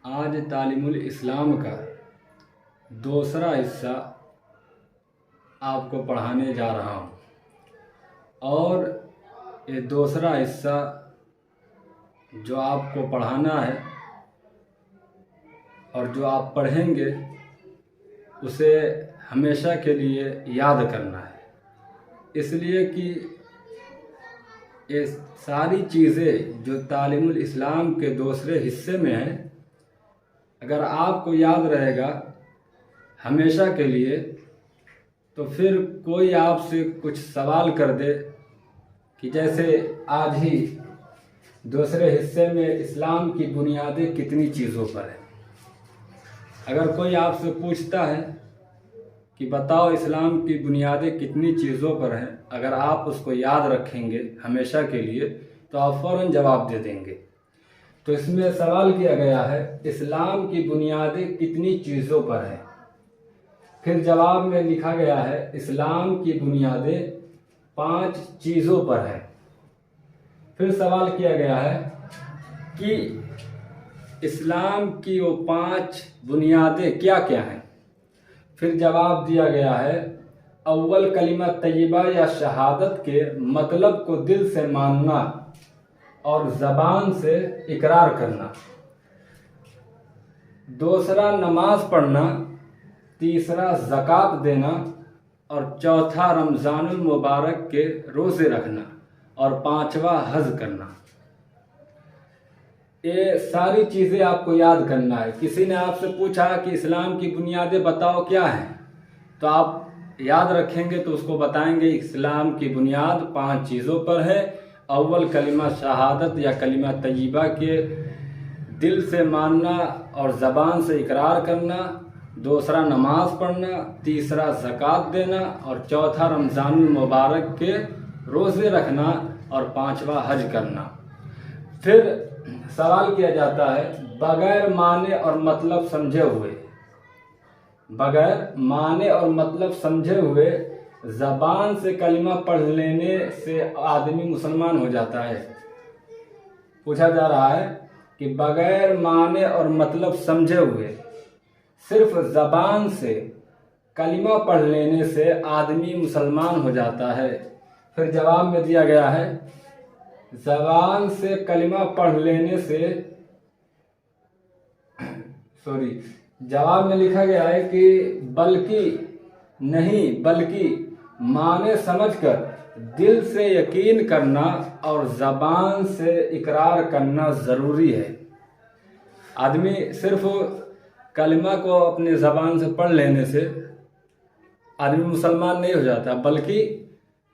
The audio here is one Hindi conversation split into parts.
आज तालीमुल इस्लाम का दूसरा हिस्सा आपको पढ़ाने जा रहा हूँ और ये दूसरा हिस्सा जो आपको पढ़ाना है और जो आप पढ़ेंगे उसे हमेशा के लिए याद करना है, इसलिए कि ये सारी चीज़ें जो तालीमुल इस्लाम के दूसरे हिस्से में हैं, अगर आपको याद रहेगा हमेशा के लिए, तो फिर कोई आपसे कुछ सवाल कर दे कि जैसे आज ही दूसरे हिस्से में इस्लाम की बुनियादें कितनी चीज़ों पर हैं। अगर कोई आपसे पूछता है कि बताओ इस्लाम की बुनियादें कितनी चीज़ों पर हैं, अगर आप उसको याद रखेंगे हमेशा के लिए तो आप फ़ौरन जवाब दे देंगे। तो इसमें सवाल किया गया है इस्लाम की बुनियादें कितनी चीज़ों पर हैं। फिर जवाब में लिखा गया है इस्लाम की बुनियादें 5 चीज़ों पर हैं। फिर सवाल किया गया है कि इस्लाम की वो 5 बुनियादें क्या क्या हैं। फिर जवाब दिया गया है अव्वल कलिमा तय्यबा या शहादत के मतलब को दिल से मानना और ज़बान से इकरार करना, दूसरा नमाज पढ़ना, तीसरा ज़कात देना और चौथा रमज़ानुल मुबारक के रोज़े रखना और 5वां हज करना। ये सारी चीज़ें आपको याद करना है। किसी ने आपसे पूछा कि इस्लाम की बुनियादें बताओ क्या हैं, तो आप याद रखेंगे तो उसको बताएंगे इस्लाम की बुनियाद 5 चीज़ों पर है। अव्वल कलिमा शहादत या कलिमा तय्यबा के दिल से मानना और ज़बान से इकरार करना, दूसरा नमाज पढ़ना, तीसरा ज़कात देना और चौथा रमज़ानुल मुबारक के रोज़े रखना और 5वां हज करना। फिर सवाल किया जाता है बगैर माने और मतलब समझे हुए, बगैर माने और मतलब समझे हुए ज़बान से कलिमा पढ़ लेने से आदमी मुसलमान हो जाता है। पूछा जा रहा है कि बगैर माने और मतलब समझे हुए सिर्फ ज़बान से कलिमा पढ़ लेने से आदमी मुसलमान हो जाता है। फिर जवाब में दिया गया है ज़बान से कलिमा पढ़ लेने से जवाब में लिखा गया है कि बल्कि नहीं बल्कि माने समझकर दिल से यकीन करना और ज़बान से इकरार करना ज़रूरी है। आदमी सिर्फ कलिमा को अपने ज़बान से पढ़ लेने से आदमी मुसलमान नहीं हो जाता, बल्कि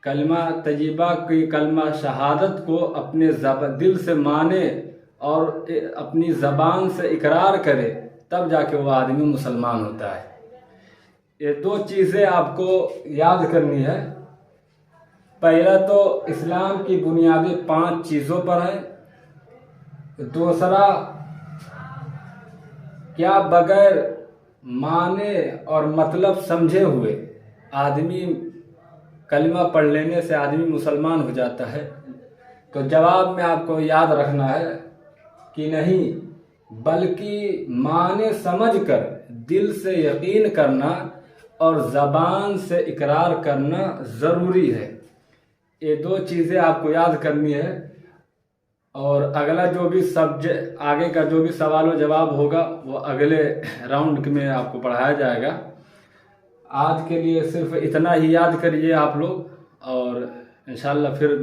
कलिमा तय्यबा की कलिमा शहादत को अपने दिल से माने और अपनी ज़बान से इकरार करे, तब जाके वो आदमी मुसलमान होता है। ये 2 चीज़ें आपको याद करनी है। पहला तो इस्लाम की बुनियादें 5 चीज़ों पर है। दूसरा क्या बगैर माने और मतलब समझे हुए आदमी कलिमा पढ़ लेने से आदमी मुसलमान हो जाता है। तो जवाब में आपको याद रखना है कि नहीं बल्कि माने समझकर दिल से यकीन करना और ज़बान से इकरार करना ज़रूरी है। ये 2 चीज़ें आपको याद करनी है और अगला जो भी सब्जेक्ट आगे का जो भी सवाल व जवाब होगा वो अगले राउंड में आपको पढ़ाया जाएगा। आज के लिए सिर्फ इतना ही याद करिए आप लोग और इंशाल्लाह फिर